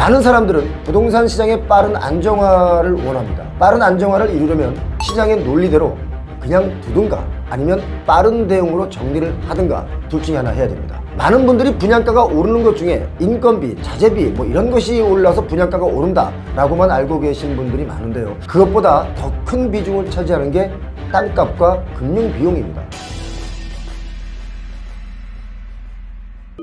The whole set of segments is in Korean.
많은 사람들은 부동산 시장의 빠른 안정화를 원합니다. 빠른 안정화를 이루려면 시장의 논리대로 그냥 두든가 아니면 빠른 대응으로 정리를 하든가 둘 중에 하나 해야 됩니다. 많은 분들이 분양가가 오르는 것 중에 인건비, 자재비 뭐 이런 것이 올라서 분양가가 오른다 라고만 알고 계신 분들이 많은데요, 그것보다 더 큰 비중을 차지하는 게 땅값과 금융비용입니다.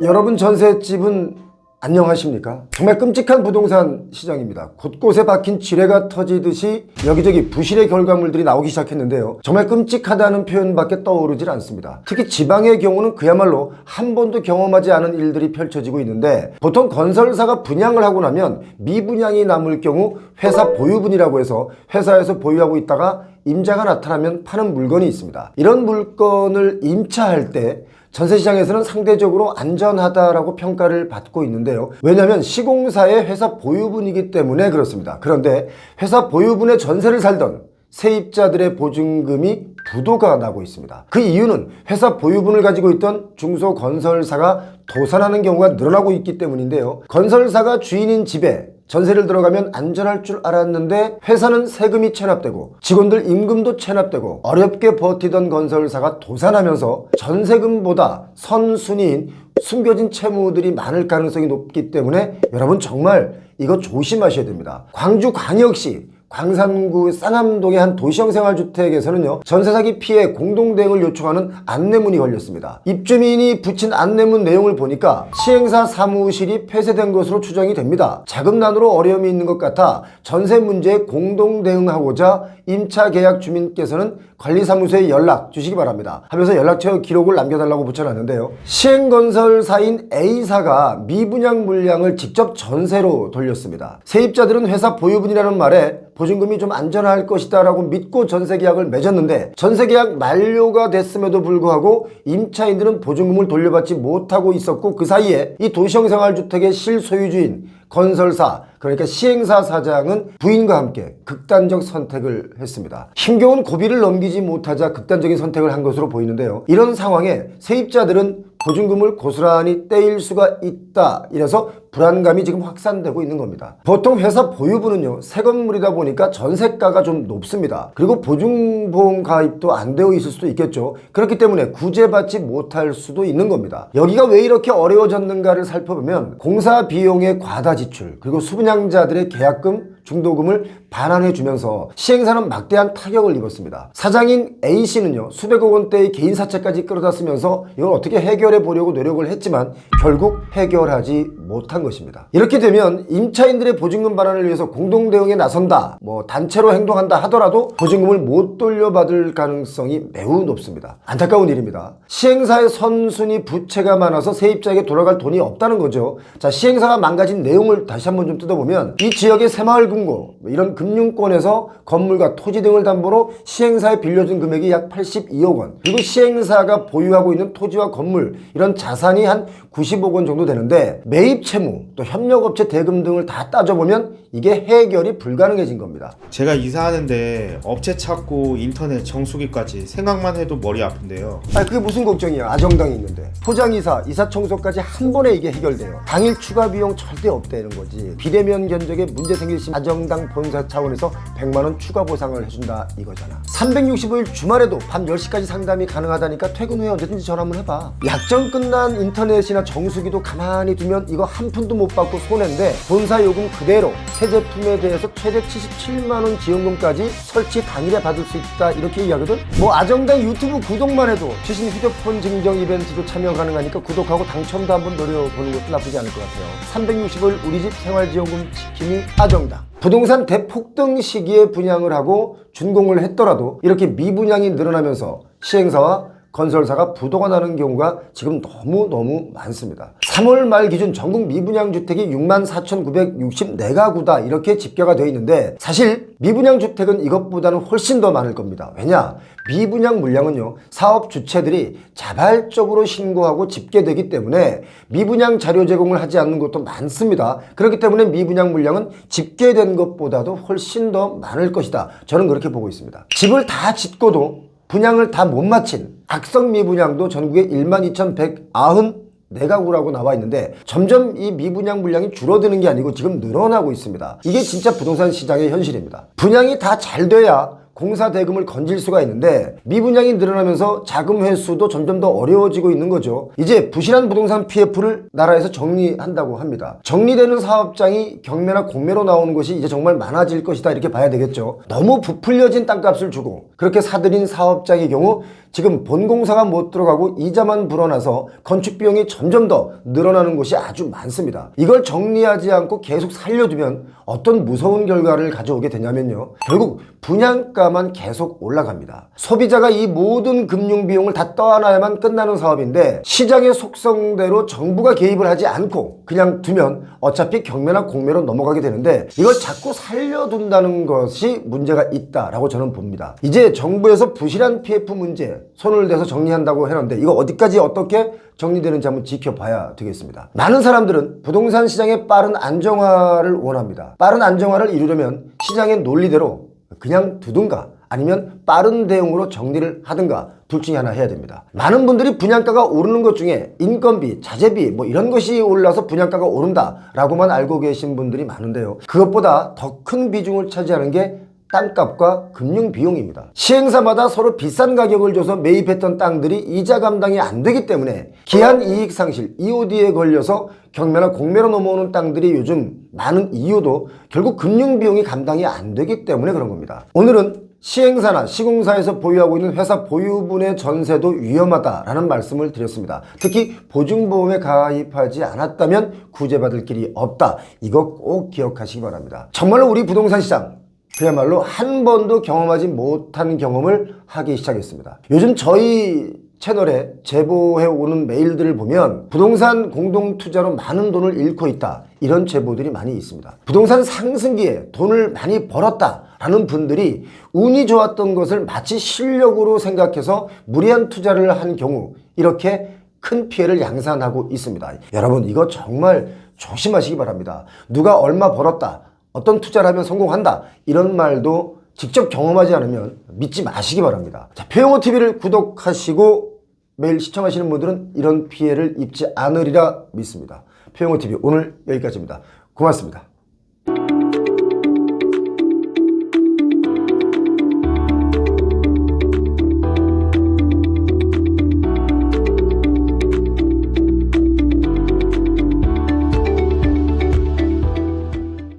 여러분 전셋집은 안녕하십니까? 정말 끔찍한 부동산 시장입니다. 곳곳에 박힌 지뢰가 터지듯이 여기저기 부실의 결과물들이 나오기 시작했는데요, 정말 끔찍하다는 표현밖에 떠오르질 않습니다. 특히 지방의 경우는 그야말로 한 번도 경험하지 않은 일들이 펼쳐지고 있는데, 보통 건설사가 분양을 하고 나면 미분양이 남을 경우 회사 보유분이라고 해서 회사에서 보유하고 있다가 임자가 나타나면 파는 물건이 있습니다. 이런 물건을 임차할 때 전세시장에서는 상대적으로 안전하다라고 평가를 받고 있는데요, 왜냐하면 시공사의 회사 보유분이기 때문에 그렇습니다. 그런데 회사 보유분의 전세를 살던 세입자들의 보증금이 부도가 나고 있습니다. 그 이유는 회사 보유분을 가지고 있던 중소건설사가 도산하는 경우가 늘어나고 있기 때문인데요, 건설사가 주인인 집에 전세를 들어가면 안전할 줄 알았는데 회사는 세금이 체납되고 직원들 임금도 체납되고 어렵게 버티던 건설사가 도산하면서 전세금보다 선순위인 숨겨진 채무들이 많을 가능성이 높기 때문에 여러분 정말 이거 조심하셔야 됩니다. 광주광역시 광산구 쌍암동의 한 도시형 생활주택에서는요, 전세사기 피해 공동대응을 요청하는 안내문이 걸렸습니다. 입주민이 붙인 안내문 내용을 보니까 시행사 사무실이 폐쇄된 것으로 추정이 됩니다. 자금난으로 어려움이 있는 것 같아 전세 문제에 공동대응하고자 임차계약 주민께서는 관리사무소에 연락 주시기 바랍니다 하면서 연락처 기록을 남겨달라고 붙여놨는데요, 시행건설사인 A사가 미분양 물량을 직접 전세로 돌렸습니다. 세입자들은 회사 보유분이라는 말에 보증금이 좀 안전할 것이다 라고 믿고 전세계약을 맺었는데, 전세계약 만료가 됐음에도 불구하고 임차인들은 보증금을 돌려받지 못하고 있었고, 그 사이에 이 도시형 생활주택의 실소유주인 건설사, 그러니까 시행사 사장은 부인과 함께 극단적 선택을 했습니다. 힘겨운 고비를 넘기지 못하자 극단적인 선택을 한 것으로 보이는데요, 이런 상황에 세입자들은 보증금을 고스란히 떼일 수가 있다, 이래서 불안감이 지금 확산되고 있는 겁니다. 보통 회사 보유분은요, 새 건물이다 보니까 전세가가 좀 높습니다. 그리고 보증보험 가입도 안 되어 있을 수도 있겠죠. 그렇기 때문에 구제받지 못할 수도 있는 겁니다. 여기가 왜 이렇게 어려워졌는가를 살펴보면 공사 비용의 과다 지출, 그리고 수분양자들의 계약금, 중도금을 반환해 주면서 시행사는 막대한 타격을 입었습니다. 사장인 A씨는요, 수백억 원대의 개인 사채까지 끌어다 쓰면서 이걸 어떻게 해결해 보려고 노력을 했지만 결국 해결하지 못한 것입니다. 이렇게 되면 임차인들의 보증금 반환을 위해서 공동대응에 나선다, 단체로 행동한다 하더라도 보증금을 못 돌려받을 가능성이 매우 높습니다. 안타까운 일입니다. 시행사의 선순위 부채가 많아서 세입자에게 돌아갈 돈이 없다는 거죠. 자, 시행사가 망가진 내용을 다시 한번 좀 뜯어보면, 이 지역의 새마을금고 이런 금융권에서 건물과 토지 등을 담보로 시행사에 빌려준 금액이 약 82억 원, 그리고 시행사가 보유하고 있는 토지와 건물 이런 자산이 한 90억 원 정도 되는데, 매입 채무 또 협력업체 대금 등을 다 따져보면 이게 해결이 불가능해진 겁니다. 제가 이사하는데 업체 찾고 인터넷 정수기까지 생각만 해도 머리 아픈데요. 그게 무슨 걱정이야. 아정당이 있는데 포장이사, 이사청소까지 한 번에 이게 해결돼요. 당일 추가 비용 절대 없다는 거지. 비대면 견적에 문제 생길 시 아정당 본사 차원에서 100만원 추가 보상을 해준다 이거잖아. 365일 주말에도 밤 10시까지 상담이 가능하다니까 퇴근 후에 언제든지 전화 한번 해봐. 약정 끝난 인터넷이나 정수기도 가만히 두면 이거 한 푼도 못 받고 손해인데, 본사 요금 그대로 새 제품에 대해서 최대 77만원 지원금까지 설치 당일에 받을 수 있다 이렇게 이야기하거든. 아정당 유튜브 구독만 해도 최신 휴대폰 증정 이벤트도 참여 가능하니까 구독하고 당첨도 한번 노려보는 것도 나쁘지 않을 것 같아요. 365일 우리집 생활지원금 지킴이 아정당. 부동산 대폭등 시기에 분양을 하고 준공을 했더라도 이렇게 미분양이 늘어나면서 시행사와 건설사가 부도가 나는 경우가 지금 너무 많습니다. 3월 말 기준 전국 미분양 주택이 64,964가구다 이렇게 집계가 되어 있는데, 사실 미분양 주택은 이것보다는 훨씬 더 많을 겁니다. 왜냐? 미분양 물량은요, 사업 주체들이 자발적으로 신고하고 집계되기 때문에 미분양 자료 제공을 하지 않는 것도 많습니다. 그렇기 때문에 미분양 물량은 집계된 것보다도 훨씬 더 많을 것이다, 저는 그렇게 보고 있습니다. 집을 다 짓고도 분양을 다 못 마친 악성 미분양도 전국에 12,190 내가구라고 나와 있는데 점점 이 미분양 물량이 줄어드는 게 아니고 지금 늘어나고 있습니다. 이게 진짜 부동산 시장의 현실입니다. 분양이 다 잘 돼야 공사 대금을 건질 수가 있는데 미분양이 늘어나면서 자금 회수도 점점 더 어려워지고 있는 거죠. 이제 부실한 부동산 PF를 나라에서 정리한다고 합니다. 정리되는 사업장이 경매나 공매로 나오는 것이 이제 정말 많아질 것이다 이렇게 봐야 되겠죠. 너무 부풀려진 땅값을 주고 그렇게 사들인 사업장의 경우 지금 본공사가 못 들어가고 이자만 불어나서 건축 비용이 점점 더 늘어나는 곳이 아주 많습니다. 이걸 정리하지 않고 계속 살려두면 어떤 무서운 결과를 가져오게 되냐면요. 결국 분양가만 계속 올라갑니다. 소비자가 이 모든 금융 비용을 다 떠안아야만 끝나는 사업인데 시장의 속성대로 정부가 개입을 하지 않고 그냥 두면 어차피 경매나 공매로 넘어가게 되는데 이걸 자꾸 살려둔다는 것이 문제가 있다라고 저는 봅니다. 이제 정부에서 부실한 PF 문제 손을 대서 정리한다고 해놨는데 이거 어디까지 어떻게 정리되는지 한번 지켜봐야 되겠습니다. 많은 사람들은 부동산 시장의 빠른 안정화를 원합니다. 빠른 안정화를 이루려면 시장의 논리대로 그냥 두든가 아니면 빠른 대응으로 정리를 하든가 둘 중에 하나 해야 됩니다. 많은 분들이 분양가가 오르는 것 중에 인건비, 자재비 뭐 이런 것이 올라서 분양가가 오른다라고만 알고 계신 분들이 많은데요. 그것보다 더 큰 비중을 차지하는 게 땅값과 금융 비용입니다. 시행사마다 서로 비싼 가격을 줘서 매입했던 땅들이 이자 감당이 안 되기 때문에 기한 이익 상실, EOD에 걸려서 경매나 공매로 넘어오는 땅들이 요즘 많은 이유도 결국 금융 비용이 감당이 안 되기 때문에 그런 겁니다. 오늘은 시행사나 시공사에서 보유하고 있는 회사 보유분의 전세도 위험하다라는 말씀을 드렸습니다. 특히 보증보험에 가입하지 않았다면 구제받을 길이 없다. 이거 꼭 기억하시기 바랍니다. 정말로 우리 부동산 시장 그야말로 한 번도 경험하지 못한 경험을 하기 시작했습니다. 요즘 저희 채널에 제보해 오는 메일들을 보면 부동산 공동투자로 많은 돈을 잃고 있다 이런 제보들이 많이 있습니다. 부동산 상승기에 돈을 많이 벌었다라는 분들이 운이 좋았던 것을 마치 실력으로 생각해서 무리한 투자를 한 경우 이렇게 큰 피해를 양산하고 있습니다. 여러분 이거 정말 조심하시기 바랍니다. 누가 얼마 벌었다 어떤 투자를 하면 성공한다 이런 말도 직접 경험하지 않으면 믿지 마시기 바랍니다. 자, 표영호TV를 구독하시고 매일 시청하시는 분들은 이런 피해를 입지 않으리라 믿습니다. 표영호TV 오늘 여기까지입니다. 고맙습니다.